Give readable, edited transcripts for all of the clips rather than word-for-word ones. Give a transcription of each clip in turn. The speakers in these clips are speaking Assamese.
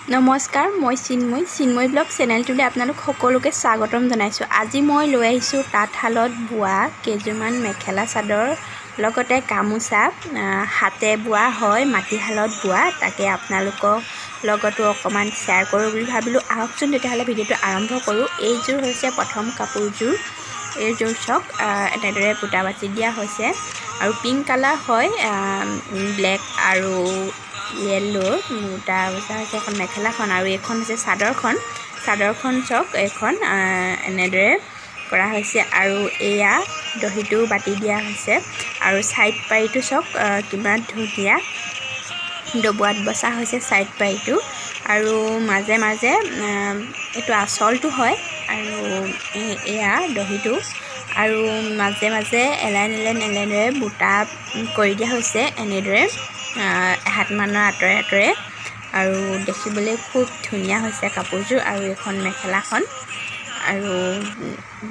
নমস্কাৰ, মই চিন্ময় ব্লগ চেনেলটোলৈ আপোনালোক সকলোকে স্বাগতম জনাইছোঁ। আজি মই লৈ আহিছোঁ তাঁতশালত বোৱা কেইযোৰমান মেখেলা চাদৰ লগতে গামোচা হাতে বোৱা হয়, মাটিশালত বোৱা। তাকে আপোনালোকৰ লগতো অকণমান শ্বেয়াৰ কৰোঁ বুলি ভাবিলোঁ। আহকচোন তেতিয়াহ'লে ভিডিঅ'টো আৰম্ভ কৰোঁ। এইযোৰ হৈছে প্ৰথম কাপোৰযোৰ। এইযোৰ চাওক, এনেদৰে বুটা বাচি দিয়া হৈছে আৰু পিংক কালাৰ হয়, ব্লেক আৰু য়েল্লো বুটা বচা হৈছে এখন মেখেলাখন। আৰু এইখন হৈছে চাদৰখন চাওক, এইখন এনেদৰে কৰা হৈছে আৰু এয়া দহিটো বাতি দিয়া হৈছে আৰু ছাইড পাৰিটো চাওক কিমান ধুনীয়া ডবোৱাত বচা হৈছে ছাইড পাৰিটো। আৰু মাজে মাজে এইটো আঁচলটো হয় আৰু এয়া দহিটো, আৰু মাজে মাজে এলাইন এনেদৰে বুটা কৰি দিয়া হৈছে এনেদৰে হাতমানৰ আঁতৰে আৰু দেখিবলৈ খুব ধুনীয়া হৈছে কাপোৰযোৰ। আৰু এখন মেখেলাখন, আৰু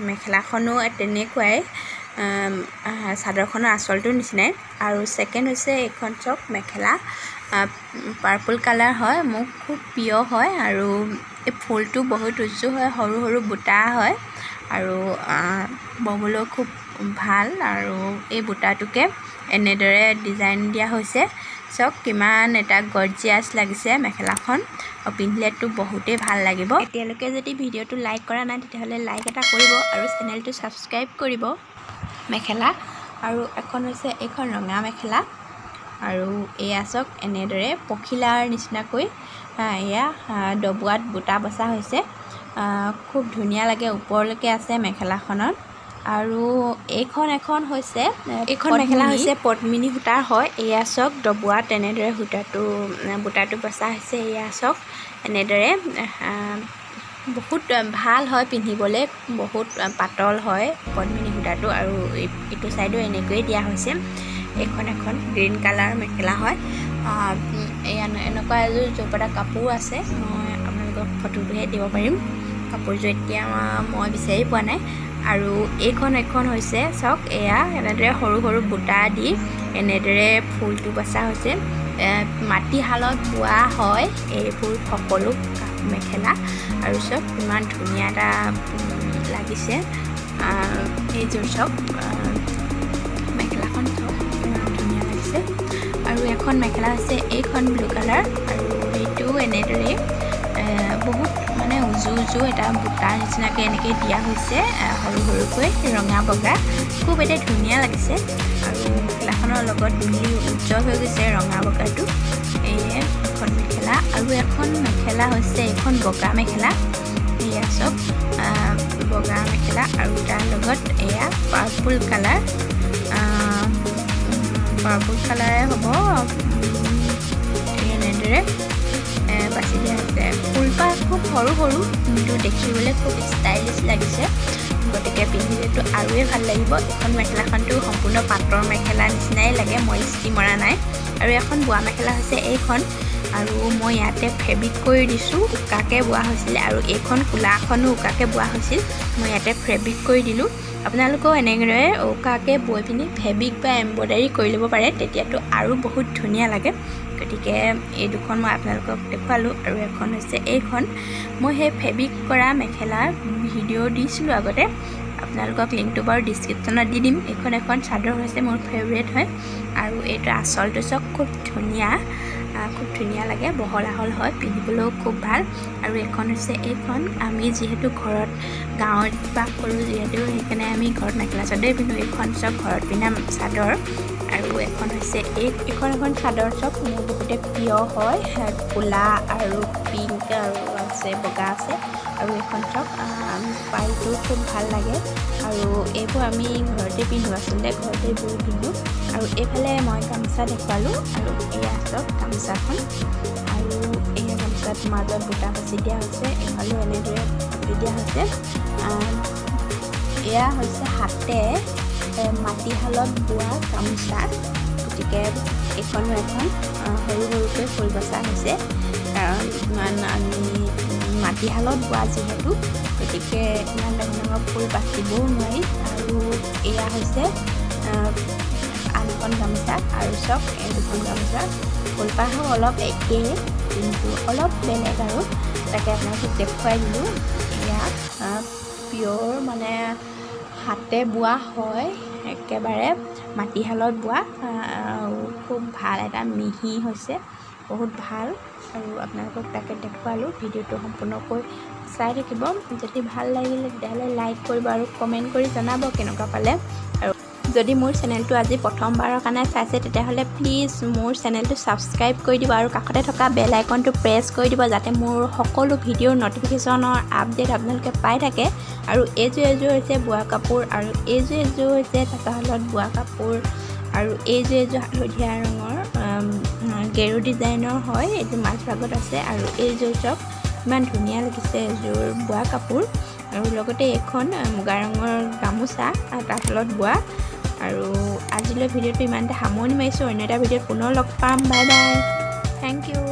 মেখেলাখনো তেনেকুৱাই চাদৰখনৰ আঁচলটোৰ নিচিনাই। আৰু ছেকেণ্ড হৈছে এইখন চাওক মেখেলা, পাৰ্পল কালাৰ হয়, মোক খুব প্ৰিয় হয় আৰু এই ফুলটো বহুত উজ্জ্বল হয়, সৰু সৰু বুটা হয় আৰু ব'বলৈ খুব ভাল। আৰু এই বুটাটোকে এনেদৰে ডিজাইন দিয়া হৈছে চাওক, কিমান এটা গৰ্জিয়াছ লাগিছে মেখেলাখন, আৰু পিন্ধিলেতো বহুতেই ভাল লাগিব। এতিয়ালৈকে যদি ভিডিঅ'টো লাইক কৰা নাই তেতিয়াহ'লে লাইক এটা কৰিব আৰু চেনেলটো ছাবস্ক্ৰাইব কৰিব। মেখেলা আৰু এখন হৈছে এইখন ৰঙা মেখেলা, আৰু এয়া চাওক এনেদৰে পখিলাৰ নিচিনাকৈ এয়া ডবোৱাত বুটা বচা হৈছে, খুব ধুনীয়া লাগে, ওপৰলৈকে আছে মেখেলাখনত। আৰু এইখন হৈছে এইখন মেখেলা হৈছে পদ্মিনী সূতাৰ হয়। এয়া চাওক ডবোৱাত তেনেদৰে বুটাটো বচা হৈছে। এয়া চাওক এনেদৰে বহুত ভাল হয় পিন্ধিবলৈ, বহুত পাতল হয় পদ্মিনী সূতাটো। আৰু ইটো ছাইডো এনেকৈয়ে দিয়া হৈছে। এইখন গ্ৰীণ কালাৰ মেখেলা হয়। এয়া এনেকুৱা এযোৰ জোপটা কাপোৰ আছে, মই আপোনালোকক ফটোটোহে দিব পাৰিম। কাপোৰযোৰ এতিয়া মই বিচাৰি পোৱা নাই। আৰু এইখন হৈছে চাওক, এয়া এনেদৰে সৰু সৰু বুটা দি এনেদৰে ফুলটো বচা হৈছে। মাটিশালত বোৱা হয় এইবোৰ সকলো মেখেলা। আৰু চাওক ইমান ধুনীয়া এটা লাগিছে এইযোৰ চাওক, মেখেলাখন চাওক ইমান ধুনীয়া লাগিছে। আৰু এখন মেখেলা হৈছে এইখন ব্লু কালাৰ, আৰু এইটো এনেদৰে বহুত মানে উজু এটা বুটাৰ নিচিনাকৈ এনেকৈ দিয়া হৈছে, সৰু সৰুকৈ ৰঙা বগা, খুব এটা ধুনীয়া লাগিছে। আৰু মেখেলাখনৰ লগত মিলি উজ্জ্বল হৈ গৈছে ৰঙা বগাটো। এয়ে এখন মেখেলা। আৰু এখন মেখেলা হৈছে এইখন বগা মেখেলা, এয়া চাওক বগা মেখেলা, আৰু তাৰ লগত এয়া পাৰ্পল কালাৰে হ'ব, এনেদৰে বাছি দিয়া হৈছে। ফুলপাহ খুব সৰু সৰু, কিন্তু দেখিবলৈ খুব ষ্টাইলিছ লাগিছে, গতিকে পিন্ধিলেতো আৰুৱে ভাল লাগিব। এইখন মেখেলাখনটো সম্পূৰ্ণ পাটৰ মেখেলা নিচিনাই লাগে, মই ইস্ত্ৰি মৰা নাই। আৰু এখন বোৱা মেখেলা হৈছে এইখন, আৰু মই ইয়াতে ফেব্ৰিক কৰি দিছোঁ, উকাকৈ বোৱা হৈছিলে। আৰু এইখন কোলাখনো উকাকৈ বোৱা হৈছিল, মই ইয়াতে ফেব্ৰিক কৰি দিলোঁ। আপোনালোকেও এনেদৰে উকাকৈ বৈ পিনি ফেব্ৰিক বা এম্ব্ৰইডাৰী কৰি ল'ব পাৰে, তেতিয়াতো আৰু বহুত ধুনীয়া লাগে। গতিকে এই দুখন মই আপোনালোকক দেখুৱালোঁ। আৰু এখন হৈছে এইখন, মই সেই ফেব্ৰিক কৰা মেখেলাৰ ভিডিঅ' দিছিলোঁ আগতে, আপোনালোকক লিংকটো বাৰু ডিছক্ৰিপশ্যনত দি দিম। এইখন চাদৰ হৈছে মোৰ ফেভৰেট হয়। আৰু এইটো আঁচলটো চাওক খুব ধুনীয়া লাগে, বহল আহল হয়, পিন্ধিবলৈও খুব ভাল। আৰু এইখন হৈছে আমি যিহেতু ঘৰত গাঁৱত বাস কৰোঁ যিহেতু, সেইকাৰণে আমি ঘৰত মেখেলা চাদৰেই পিন্ধোঁ। এইখন চাওক ঘৰত পিন্ধা চাদৰ। আৰু এখন হৈছে এইখন চাদৰ চাওক মোৰ বহুতে প্ৰিয় হয়, ক'লা আৰু পিংক আৰু আছে বগা আছে। আৰু এইখন চাওক পাৰিটো খুব ভাল লাগে, আৰু এইবোৰ আমি ঘৰতে পিন্ধোঁ, আচলতে ঘৰতে বৈ পিন্ধোঁ। আৰু এইফালে মই গামোচা দেখুৱালোঁ, আৰু এয়া চাওক গামোচাখন, আৰু এই গামোচাত মাজত বুটা বাচি দিয়া হৈছে, এইফালেও এনেদৰে বাচি দিয়া হৈছে। এয়া হৈছে হাতে মাটিশালত বোৱা গামোচা, গতিকে এইখনো সৰু সৰুকৈ ফুল বচা হৈছে, কাৰণ আমি মাটিশালত বোৱা যিহেতু, গতিকে ইমান ডাঙৰ ফুল বাচিবও নোৱাৰি। আৰু এয়া হৈছে আন এখন গামোচা, আৰু চাওক এই দুখন গামোচা ফুলপাহো অলপ একেই কিন্তু অলপ বেলেগ আৰু তাকে আপোনালোকক দেখুৱাই দিলোঁ ইয়াত পিয়ৰ মানে হাতে বোৱা হয় একেবাৰে মাটিশালত বোৱা খুব ভাল এটা মিহি হৈছে বহুত ভাল আৰু আপোনালোকক তাকে দেখুৱালোঁ ভিডিঅ'টো সম্পূৰ্ণকৈ চাই থাকিব যদি ভাল লাগিলে তেতিয়াহ'লে লাইক কৰিব আৰু কমেণ্ট কৰি জনাব কেনেকুৱা পালে আৰু যদি মোৰ চেনেলটো আজি প্ৰথমবাৰৰ কাৰণে চাইছে তেতিয়াহ'লে প্লিজ মোৰ চেনেলটো ছাবস্ক্ৰাইব কৰি দিব আৰু কাষতে থকা বেল আইকনটো প্ৰেছ কৰি দিব যাতে মোৰ সকলো ভিডিঅ'ৰ নটিফিকেশ্যনৰ আপডেট আপোনালোকে পাই থাকে আৰু এইযোৰ হৈছে বোৱা কাপোৰ আৰু এইযোৰ হৈছে তাঁতশালত বোৱা কাপোৰ আৰু এইযোৰ হালধীয়া ৰঙৰ গেৰু ডিজাইনৰ হয় এইটো মাজভাগত আছে আৰু এইযোৰ চাওক ইমান ধুনীয়া লাগিছে এইযোৰ বোৱা কাপোৰ আৰু লগতে এখন মুগা ৰঙৰ গামোচা তাঁতশালত বোৱা আৰু আজিলৈ ভিডিঅ'টো ইমানতে সামৰণি মাৰিছোঁ অন্য এটা ভিডিঅ'ত পুনৰ লগ পাম বাই বাই থেংক ইউ